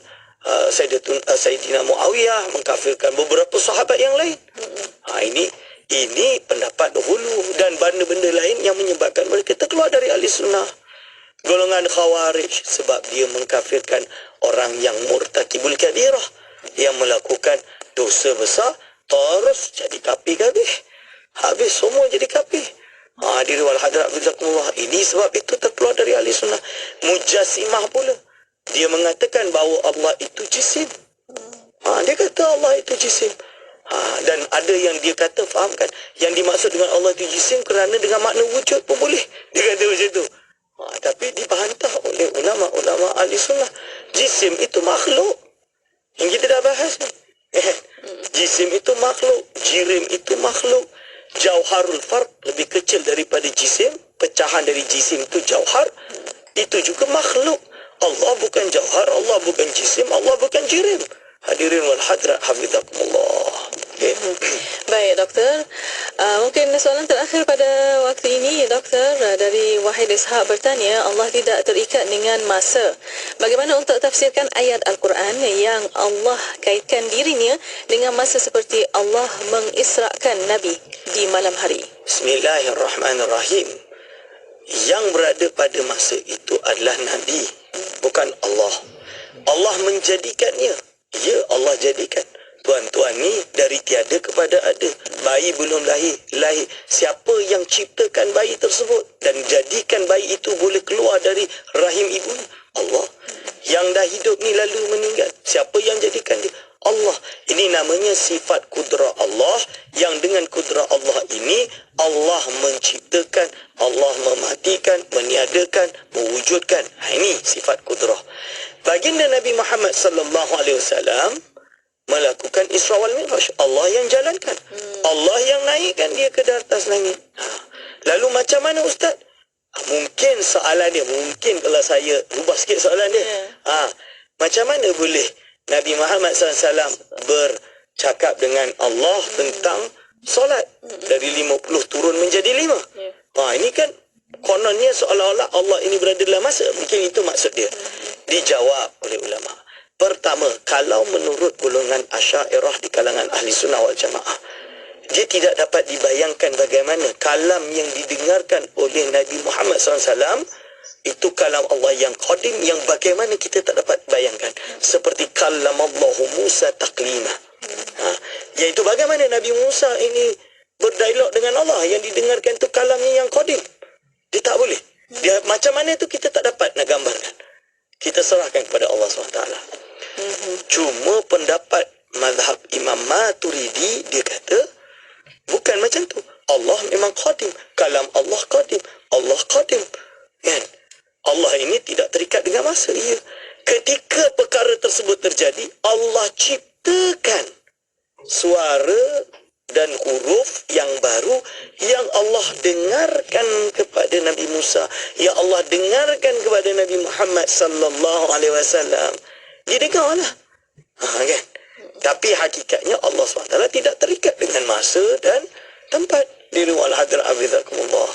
Sayyidina Muawiyah, mengkafirkan beberapa sahabat yang lain. Ini pendapat dahulu dan benda-benda lain yang menyebabkan mereka terkeluar dari ahli sunnah. Golongan Khawarij sebab dia mengkafirkan orang yang murtakibul kabirah, yang melakukan dosa besar terus jadi kafir habis semua jadi kafir. Hadirin wal hadirat hafizakumullah. Ini sebab itu terkeluar dari ahli sunnah. Mujassimah pula, dia mengatakan bahawa Allah itu jisim. Dia kata Allah itu jisim. Dan ada yang dia kata, fahamkan, yang dimaksud dengan Allah itu jisim kerana dengan makna wujud pun boleh. Dia kata macam tu. Tapi dibantah oleh ulama-ulama ahli sunnah. Jisim itu makhluk. Yang kita dah bahas ni. Jisim itu makhluk, jirim itu makhluk. Jauharul farq lebih kecil daripada jisim. Pecahan dari jisim itu jauhar. Itu juga makhluk. Allah bukan jauhar, Allah bukan jisim, Allah bukan jirim. Hadirin wal hadirat hafizakumullah. Okay. Baik, Doktor. Mungkin soalan terakhir pada waktu ini, Doktor, dari Wahid Ishaq bertanya, Allah tidak terikat dengan masa. Bagaimana untuk tafsirkan ayat Al-Quran yang Allah kaitkan dirinya dengan masa seperti Allah mengisrakan Nabi di malam hari? Bismillahirrahmanirrahim. Yang berada pada masa itu adalah Nabi, bukan Allah. Allah menjadikannya. Ya, Allah jadikan. Tuan-tuan ni dari tiada kepada ada. Bayi belum lahir. Siapa yang ciptakan bayi tersebut dan jadikan bayi itu boleh keluar dari rahim ibunya? Allah. Yang dah hidup ni lalu meninggal, siapa yang jadikan dia? Allah. Ini namanya sifat kudrah Allah, yang dengan kudrah Allah ini Allah menciptakan, Allah mematikan, meniadakan, mewujudkan. Ini sifat kudrah. Baginda Nabi Muhammad sallallahu alaihi wasallam melakukan Isra wal Mi'raj. Allah yang jalankan. Allah yang naikkan dia ke atas langit. Lalu macam mana Ustaz? Mungkin soalan dia, mungkin kalau saya ubah sikit soalan dia. Macam mana boleh Nabi Muhammad SAW bercakap dengan Allah tentang solat? Dari 50 turun menjadi 5. Ini kan kononnya seolah-olah Allah ini berada dalam masa. Mungkin itu maksud dia. Dijawab oleh ulama. Pertama, kalau menurut golongan Asy'ariyah di kalangan Ahli Sunnah wal Jamaah, dia tidak dapat dibayangkan bagaimana kalam yang didengarkan oleh Nabi Muhammad SAW itu kalam Allah yang qadim, yang bagaimana kita tak dapat bayangkan. Seperti kalamallahu Musa taklima. Iaitu bagaimana Nabi Musa ini berdialog dengan Allah, yang didengarkan itu kalamnya yang qadim. Dia tak boleh. Dia macam mana itu kita tak dapat nak gambarkan. Kita serahkan kepada Allah SWT. Cuma pendapat mazhab Imam Maturidi, dia kata bukan macam tu. Allah memang qadim. Kalam Allah qadim. Allah qadim. Kan? Allah ini tidak terikat dengan masa. Ya. Ketika perkara tersebut terjadi, Allah ciptakan suara dan huruf yang baru yang Allah dengarkan kepada Nabi Musa, yang Allah dengarkan kepada Nabi Muhammad sallallahu alaihi wasallam. Dia dengarlah. Kan? Tapi hakikatnya Allah SWT tidak terikat dengan masa dan tempat. Diri wal hadir abidakumullah.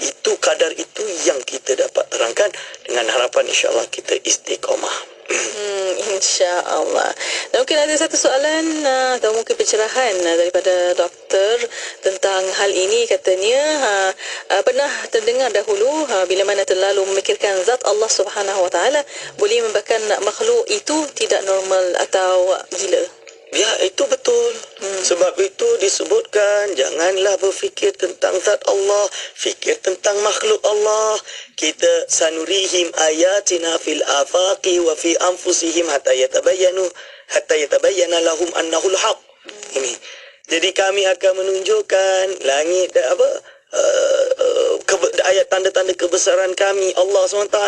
Itu kadar itu yang kita dapat terangkan, dengan harapan insya-Allah kita istiqamah. InsyaAllah. Dan mungkin ada satu soalan atau mungkin pencerahan daripada doktor tentang hal ini. Katanya pernah terdengar dahulu bila mana terlalu memikirkan zat Allah Subhanahu Wa Taala boleh menyebabkan makhluk itu tidak normal atau gila. Ya, itu betul. Sebab itu disebutkan janganlah berfikir tentang zat Allah, fikir tentang makhluk Allah. Kita sanurihim ayatina fil afaqi wa fi anfusihim hatta yatabayyana lahum annahu al-haq. Ini. Jadi kami akan menunjukkan langit ayat tanda-tanda kebesaran kami Allah SWT,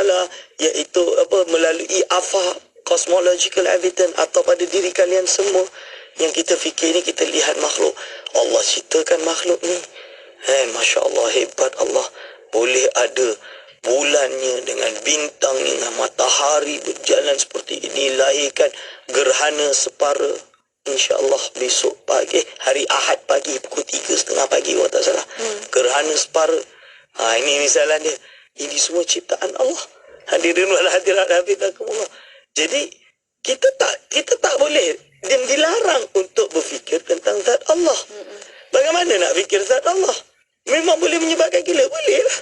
iaitu melalui afaq, cosmological evidence, atau pada diri kalian semua. Yang kita fikir ni, kita lihat makhluk. Allah ciptakan makhluk ni. Masya Allah, hebat Allah. Boleh ada bulannya dengan bintangnya, dengan matahari berjalan seperti ini, lahirkan gerhana separa. InsyaAllah besok pagi, hari Ahad pagi, pukul 3:30 pagi, kalau tak salah. Gerhana separa. Ini misalan dia. Ini semua ciptaan Allah. Hadirin wal hadirat hafizakumullah. Jadi kita tak boleh, dan dilarang untuk berfikir tentang zat Allah. Bagaimana nak fikir zat Allah? Memang boleh menyebabkan gila, boleh lah.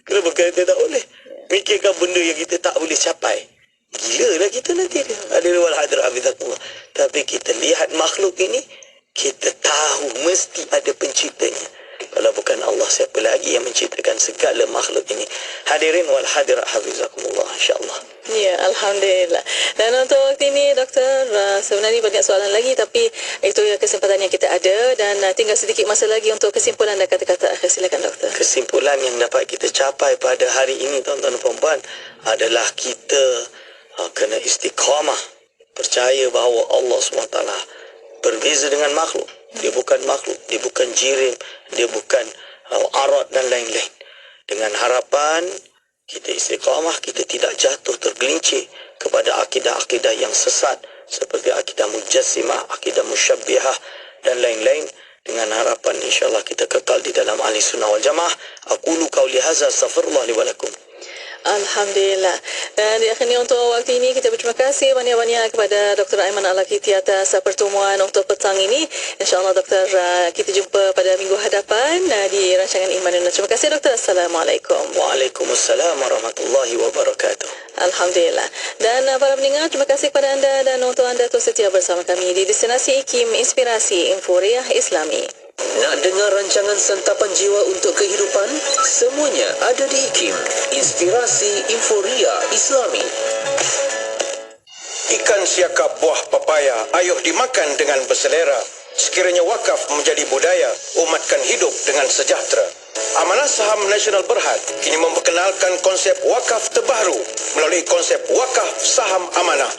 Kenapa kita tak boleh? Fikirkan benda yang kita tak boleh capai, gila lah kita nanti dia. Hadirin wal hadirat hafizakumullah. Tapi kita lihat makhluk ini, kita tahu mesti ada penciptanya. Kalau bukan Allah, siapa lagi yang menciptakan segala makhluk ini? Hadirin wal hadirat hafizakumullah, insyaAllah. Ya, Alhamdulillah. Dan untuk waktu ini, Doktor, sebenarnya banyak soalan lagi, tapi itu kesempatan yang kita ada, dan tinggal sedikit masa lagi untuk kesimpulan dan kata-kata akhir. Silakan, Doktor. Kesimpulan yang dapat kita capai pada hari ini, tuan-tuan dan puan-puan, adalah kita kena istiqamah, percaya bahawa Allah SWT berbeza dengan makhluk. Dia bukan makhluk, dia bukan jirim, dia bukan arat dan lain-lain. Dengan harapan kita istiqamah, kita tidak jatuh tergelincir kepada akidah-akidah yang sesat seperti akidah mujassimah, akidah musyabbihah dan lain-lain, dengan harapan insyaAllah kita kekal di dalam ahli sunnah wal jamaah. Aqulu qawli hadza astaghfirullah li wa lakum. Alhamdulillah. Dan di akhirnya untuk waktu ini kita berterima kasih banyak-banyak kepada Dr. Aiman Al-Lakiti atas pertemuan untuk petang ini. InsyaAllah Doktor, kita jumpa pada minggu hadapan di rancangan Iman dan Nur. Terima kasih Doktor. Assalamualaikum. Waalaikumsalam warahmatullahi wabarakatuh. Alhamdulillah. Dan para pendengar, terima kasih kepada anda dan untuk anda terus setia bersama kami di Destinasi IKIM Inspirasi Inforiah Islami. Nak dengar rancangan Santapan Jiwa untuk Kehidupan? Semuanya ada di IKIM, Inspirasi Inforia Islami. Ikan siakap buah papaya, ayuh dimakan dengan berselera. Sekiranya wakaf menjadi budaya, umatkan hidup dengan sejahtera. Amanah Saham Nasional Berhad kini memperkenalkan konsep wakaf terbaru melalui konsep wakaf saham amanah.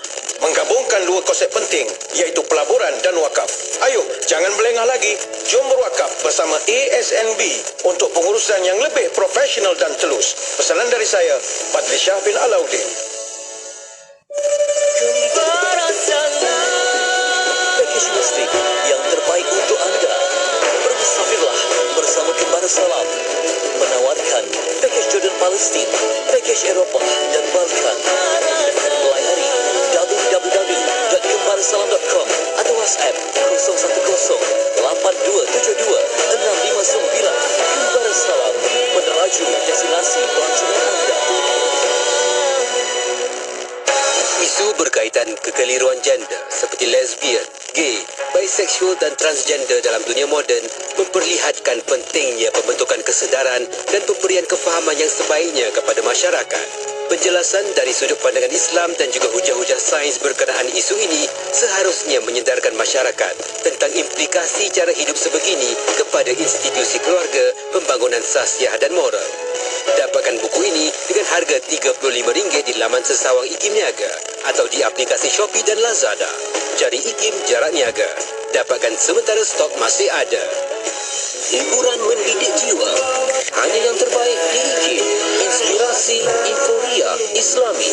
Menggabungkan dua konsep penting, iaitu pelaburan dan wakaf. Ayuh, jangan melengah lagi. Jom berwakaf bersama ASNB untuk pengurusan yang lebih profesional dan telus. Pesanan dari saya, Fadli Shah bin Alauddin. Package muslim yang terbaik untuk anda. Bermusafirlah bersama Kembara Salam. Menawarkan package Jordan Palestin, package Eropah dan Balkan. Layari www.kembarasalam.com atau WhatsApp 010-8272-659. Kembara Salam, meneraju destinasi pelancongan anda. Isu berkaitan kekeliruan gender seperti lesbian, gay, bisexual dan transgender dalam dunia moden memperlihatkan pentingnya pembentukan kesedaran dan pemberian kefahaman yang sebaiknya kepada masyarakat. Penjelasan dari sudut pandangan Islam dan juga hujah-hujah sains berkenaan isu ini seharusnya menyedarkan masyarakat tentang implikasi cara hidup sebegini kepada institusi keluarga, pembangunan sasiah dan moral. Dapatkan buku ini dengan harga RM35 di laman sesawang IKIM Niaga atau di aplikasi Shopee dan Lazada. Cari IKIM Jarak Niaga. Dapatkan sementara stok masih ada. Hiburan mendidik jiwa. Hanya yang terbaik di IKIM. Inspirasi Inforia Islami.